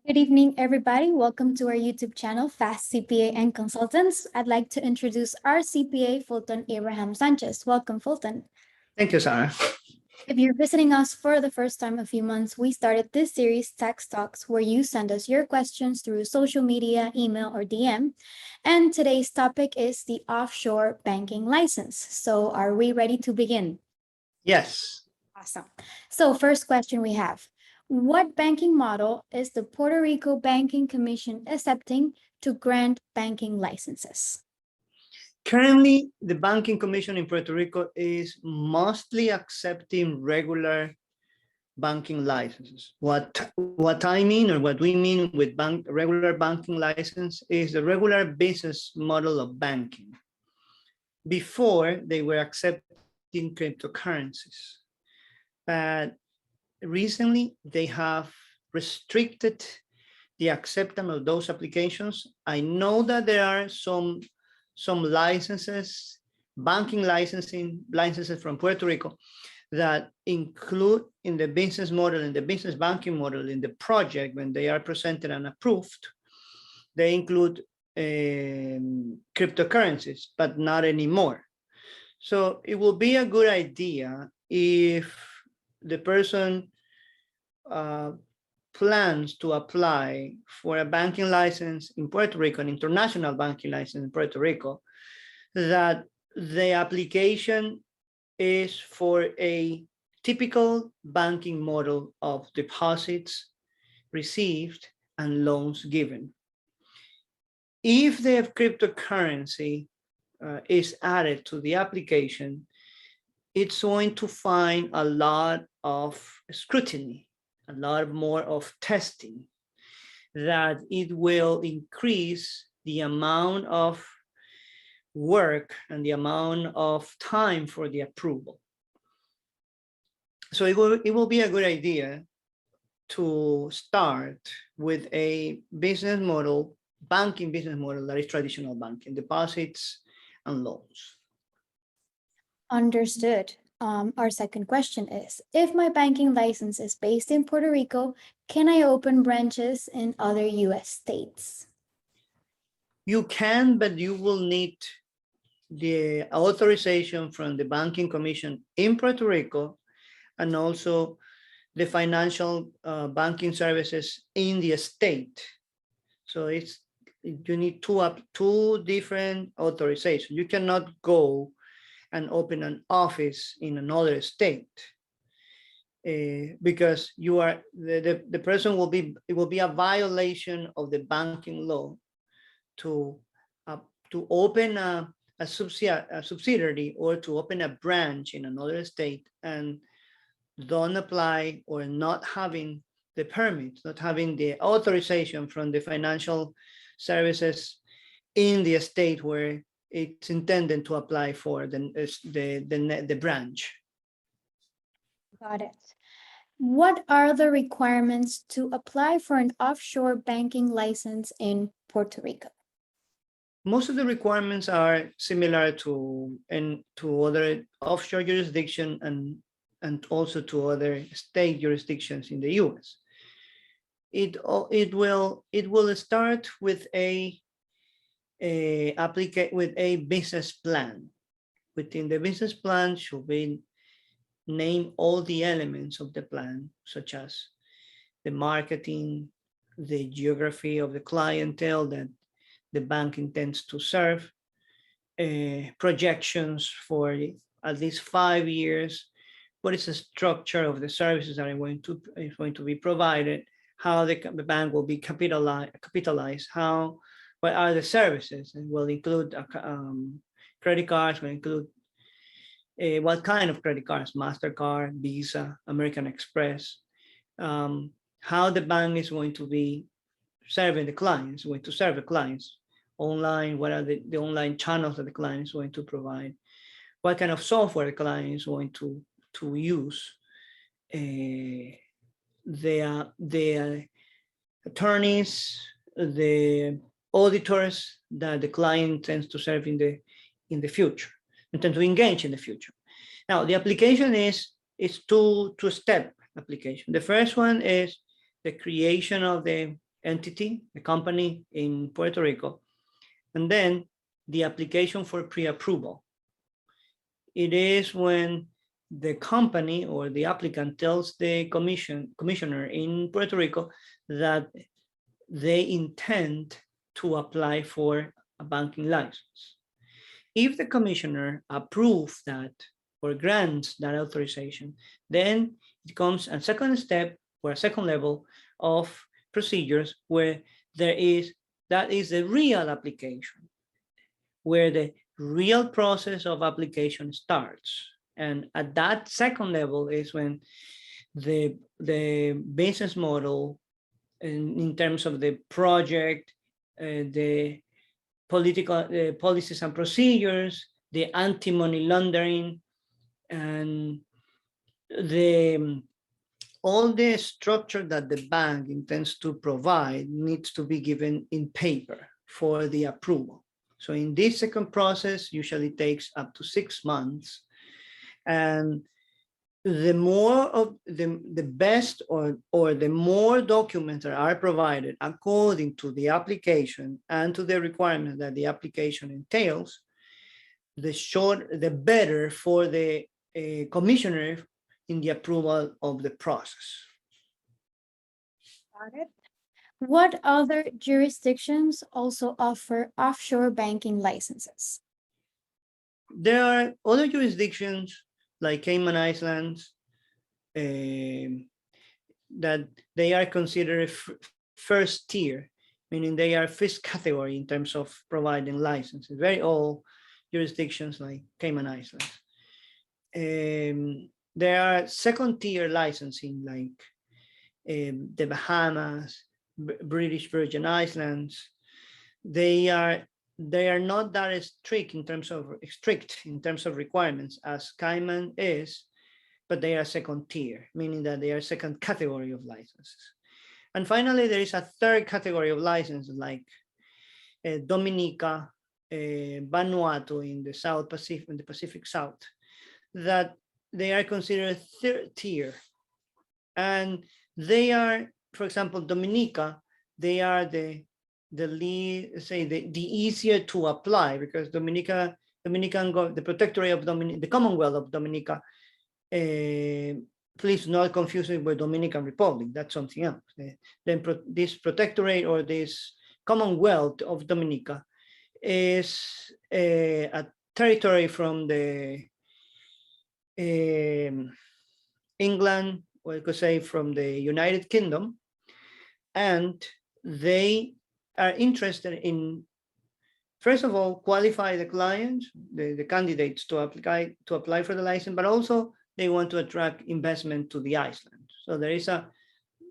Good evening, everybody. Welcome to our YouTube channel, Fast CPA and Consultants. I'd like to introduce our CPA, Fulton Abraham Sanchez. Welcome, Fulton. Thank you, Sarah. If you're visiting us for the first time a few months, we started this series, Tax Talks, where you send us your questions through social media, email, or DM. And today's topic is the offshore banking license. So are we ready to begin? Yes. Awesome. So first question we have, what banking model is the Puerto Rico Banking Commission accepting to grant banking licenses? Currently, the Banking Commission in Puerto Rico is mostly accepting regular banking licenses. What I mean, or what we mean with regular banking license, is the regular business model of banking. Before, they were accepting cryptocurrencies, but recently they have restricted the acceptance of those applications. I know that there are some licenses, banking licenses from Puerto Rico that include in the business model, in the business banking model, in the project, when they are presented and approved, they include cryptocurrencies, but not anymore. So it will be a good idea if the person plans to apply for a banking license in Puerto Rico, an international banking license in Puerto Rico, that the application is for a typical banking model of deposits received and loans given. If the cryptocurrency is added to the application, it's going to find a lot of scrutiny, a lot more of testing, that it will increase the amount of work and the amount of time for the approval. So it will be a good idea to start with a business model, banking business model that is traditional banking, deposits and loans. Understood. Our second question is, if my banking license is based in Puerto Rico, can I open branches in other US states? You can, but you will need the authorization from the Banking Commission in Puerto Rico, and also the financial banking services in the state. So you need two different authorizations. You cannot go and open an office in another state because you are the person will be, it will be a violation of the banking law to open a subsidiary or to open a branch in another state and don't apply, or not having the permit, not having the authorization from the financial services in the state where it's intended to apply for the branch. Got it. What are the requirements to apply for an offshore banking license in Puerto Rico? Most of the requirements are similar to other offshore jurisdiction and also to other state jurisdictions in the US. It will start with a business plan. Within the business plan should be name all the elements of the plan, such as the marketing, the geography of the clientele that the bank intends to serve, projections for at least 5 years, what is the structure of the services that are going to be provided, how the bank will be capitalized, what are the services, and will include credit cards, will include what kind of credit cards, MasterCard, Visa, American Express, how the bank is going to be serving the clients, going to serve the clients online, what are the online channels that the client is going to provide, what kind of software the client is going to use, the attorneys, the auditors that the client intends to serve in the future, intend to engage in the future. Now, the application is two-step application. The first one is the creation of the entity, the company in Puerto Rico, and then the application for pre-approval. It is when the company or the applicant tells the commissioner in Puerto Rico that they intend to apply for a banking license. If the commissioner approves that or grants that authorization, then it comes a second step or a second level of procedures where that is the real application, where the real process of application starts. And at that second level is when the business model in terms of the project, the political policies and procedures, the anti-money laundering, and all the structure that the bank intends to provide needs to be given in paper for the approval. So in this second process, usually takes up to 6 months. And the more of the best or the more documents that are provided according to the application and to the requirements that the application entails, the better for the commissioner in the approval of the process. Got it. What other jurisdictions also offer offshore banking licenses? There are other jurisdictions like Cayman Islands that they are considered first tier, meaning they are first category in terms of providing licenses. Very old jurisdictions like Cayman Islands. There are second tier licensing like the Bahamas, British Virgin Islands. They are not that strict in terms of requirements as Cayman is, but they are second tier, meaning that they are second category of licenses. And finally, there is a third category of licenses like Dominica, Vanuatu in the South Pacific, in the Pacific South, that they are considered third tier. And they are, for example, Dominica, they are the easier to apply because the protectorate of Dominica, the Commonwealth of Dominica, please not confuse it with Dominican Republic. That's something else. This protectorate or this Commonwealth of Dominica is a territory from the England, or you could say from the United Kingdom, and they are interested in, first of all, qualify the clients, the candidates to apply for the license, but also they want to attract investment to the island. So there is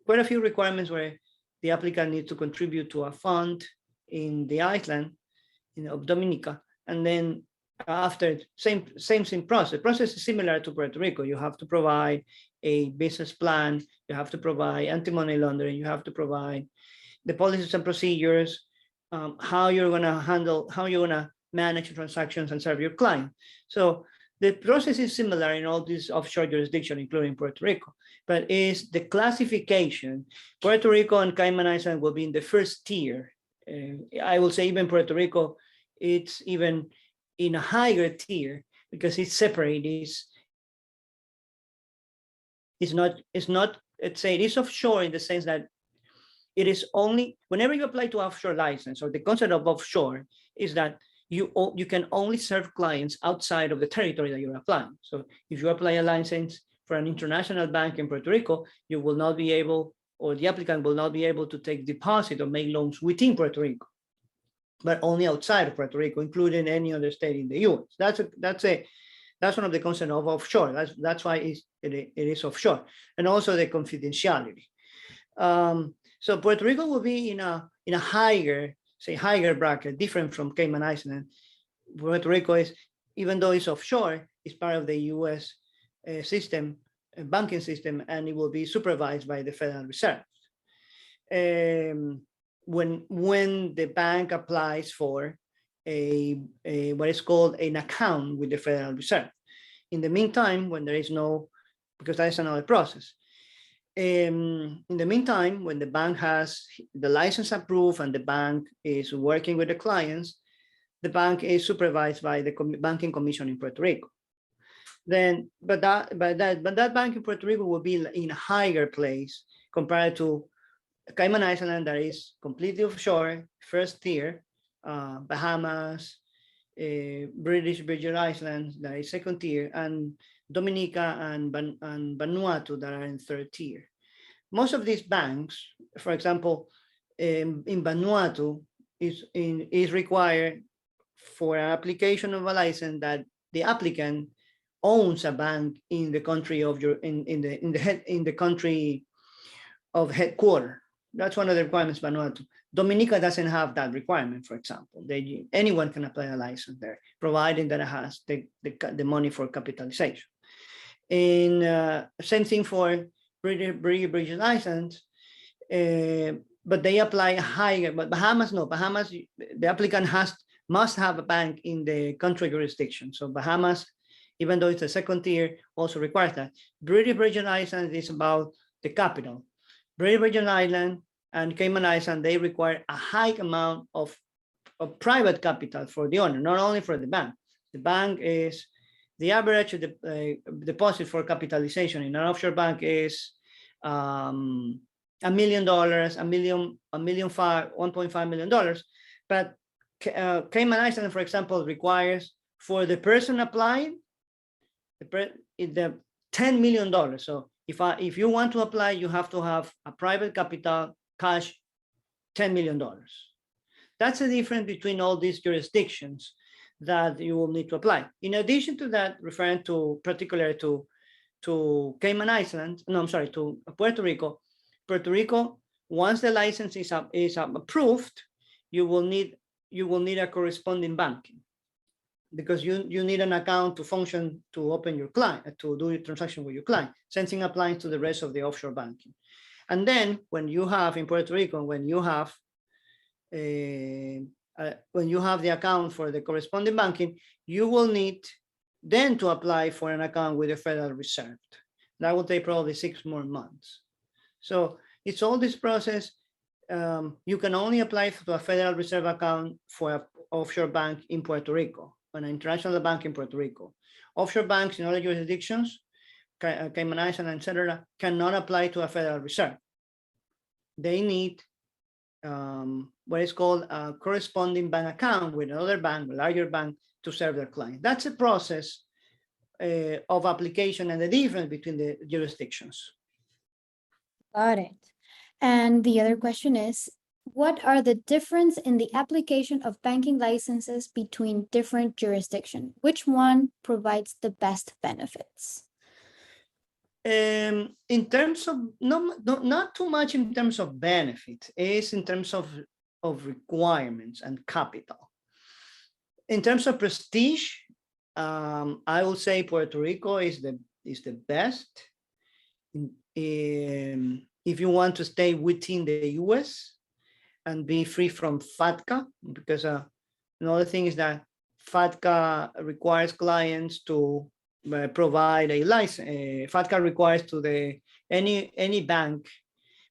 quite a few requirements where the applicant needs to contribute to a fund in the island of Dominica, and then after same process. The process is similar to Puerto Rico. You have to provide a business plan, you have to provide anti-money laundering, you have to provide the policies and procedures, how you're going to manage transactions and serve your client. So the process is similar in all these offshore jurisdictions, including Puerto Rico, but is the classification. Puerto Rico and Cayman Islands will be in the first tier. I will say even Puerto Rico, it's even in a higher tier because it's separate. It's not, let's say it is offshore in the sense that it is only, whenever you apply to offshore license, or the concept of offshore is that you can only serve clients outside of the territory that you're applying. So if you apply a license for an international bank in Puerto Rico, you will not be able, or the applicant will not be able to take deposit or make loans within Puerto Rico, but only outside of Puerto Rico, including any other state in the US. That's one of the concepts of offshore. That's why it is offshore, and also the confidentiality. So Puerto Rico will be in a higher bracket, different from Cayman Island. Puerto Rico is, even though it's offshore, is part of the US system, banking system, and it will be supervised by the Federal Reserve. When the bank applies for what is called an account with the Federal Reserve. In the meantime, when there is no, because that is another process. In the meantime, when the bank has the license approved and the bank is working with the clients, the bank is supervised by the banking commission in Puerto Rico. Then, but that bank in Puerto Rico will be in a higher place compared to Cayman Island, that is completely offshore, first tier, Bahamas, British Virgin Islands, that is second tier, and Dominica and Vanuatu, that are in third tier. Most of these banks, for example, in Vanuatu, is required for an application of a license that the applicant owns a bank in the country of your in the country of headquarters. That's one of the requirements, Vanuatu. Dominica doesn't have that requirement, for example. Anyone can apply a license there, providing that it has the money for capitalization. And same thing for British license, but they apply higher. But Bahamas, no. Bahamas, the applicant must have a bank in the country jurisdiction. So Bahamas, even though it's a second tier, also requires that. British Virgin Islands is about the capital. British Virgin Island and Cayman Island, they require a high amount of private capital for the owner, not only for the bank. The bank is, the average of the deposit for capitalization in an offshore bank is $1 million, $1.5 million. But Cayman Island, for example, requires for the person applying the $10 million. So if you want to apply, you have to have a private capital, cash, $10 million. That's the difference between all these jurisdictions that you will need to apply. In addition to that, referring to particularly to Cayman Islands, no, I'm sorry, to Puerto Rico. Puerto Rico, once the license is approved, you will need a corresponding banking, because you need an account to function, to open your client, to do your transaction with your client. Same thing applies to the rest of the offshore banking. And then when you have in Puerto Rico, when you have the account for the corresponding banking, you will need then to apply for an account with the Federal Reserve. That will take probably 6 more months. So it's all this process. You can only apply for a Federal Reserve account for an offshore bank in Puerto Rico, an international bank in Puerto Rico. Offshore banks in other jurisdictions, Cayman Islands, etc., cannot apply to a Federal Reserve. They need what is called a corresponding bank account with another bank, a larger bank, to serve their client. That's a process of application and the difference between the jurisdictions. Got it. And the other question is, what are the difference in the application of banking licenses between different jurisdictions? Which one provides the best benefits? In terms of, not too much in terms of benefits, it's in terms of requirements and capital. In terms of prestige, I would say Puerto Rico is the best. If you want to stay within the US and be free from FATCA, because another thing is that FATCA requires clients to provide a license. FATCA requires to any bank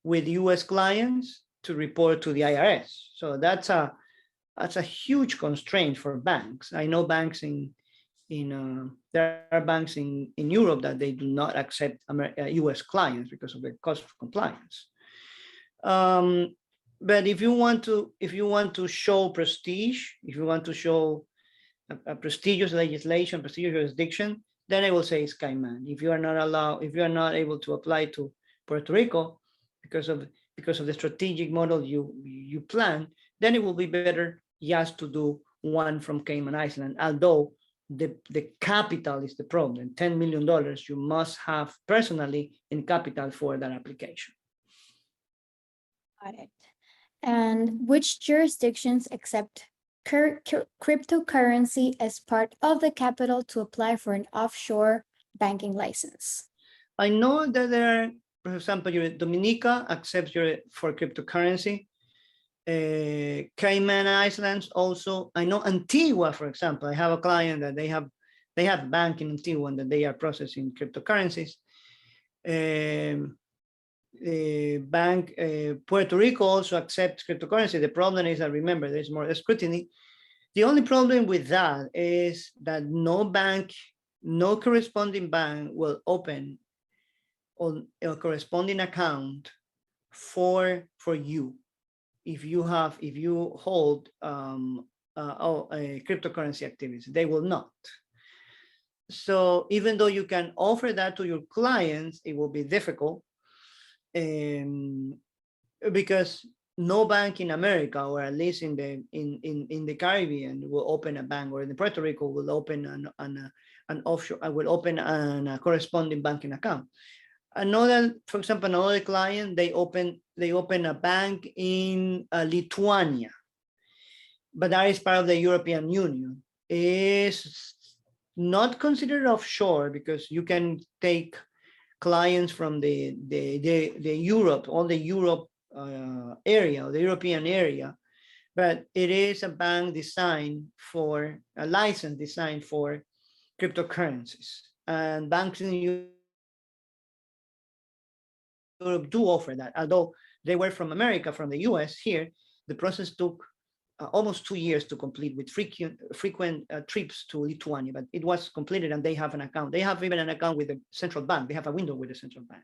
with US clients to report to the IRS. So that's a huge constraint for banks. I know banks there are banks in Europe that they do not accept US clients because of the cost of compliance. But if you want to show prestige, if you want to show a prestigious legislation, prestigious jurisdiction, then I will say it's Cayman. If you are not able to apply to Puerto Rico because of the strategic model you plan, then it will be better just to do one from Cayman Island, although the capital is the problem. $10 million you must have personally in capital for that application. Got it. And which jurisdictions accept cryptocurrency as part of the capital to apply for an offshore banking license? I know that there are, for example, Dominica accepts for cryptocurrency. Cayman Islands also. I know Antigua, for example. I have a client that they have a bank in Antigua and that they are processing cryptocurrencies. bank, Puerto Rico also accepts cryptocurrency. The problem is that, remember, there's more scrutiny. The only problem with that is that no bank, no corresponding bank will open on a corresponding account for you if you hold cryptocurrency activities. They will not. So even though you can offer that to your clients, it will be difficult, because no bank in America, or at least in the Caribbean, will open a bank, or in Puerto Rico will open an offshore, will open a corresponding banking account. Another, for example, another client, they open a bank in Lithuania, but that is part of the European Union. Is not considered offshore because you can take clients from the Europe, all the Europe area, the European area, but it is a bank designed for a license designed for cryptocurrencies, and banks in Europe do offer that. Although they were from America, from the US, here the process took almost 2 years to complete, with frequent trips to Lithuania, but it was completed, and they have an account. They have even an account with the central bank. They have a window with the central bank.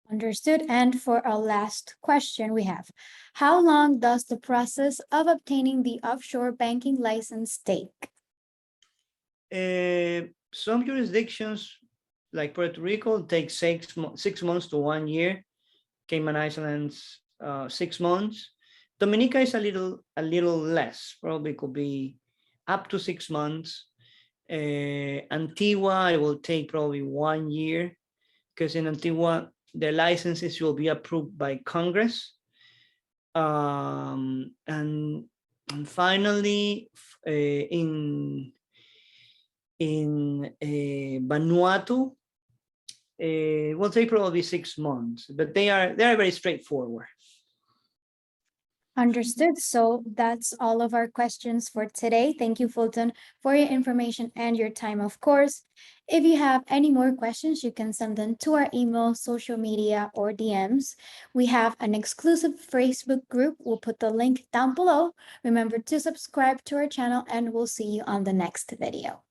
Understood. And for our last question, we have, how long does the process of obtaining the offshore banking license take? Some jurisdictions, like Puerto Rico, take 6 months to 1 year. Cayman Islands, 6 months. Dominica is a little less. Probably could be up to 6 months. Antigua, it will take probably 1 year, because in Antigua the licenses will be approved by Congress. And finally, in Vanuatu, will take probably 6 months, but they are very straightforward. Understood. So that's all of our questions for today. Thank you, Fulton, for your information and your time, of course. If you have any more questions, you can send them to our email, social media, or DMs. We have an exclusive Facebook group. We'll put the link down below. Remember to subscribe to our channel, and we'll see you on the next video.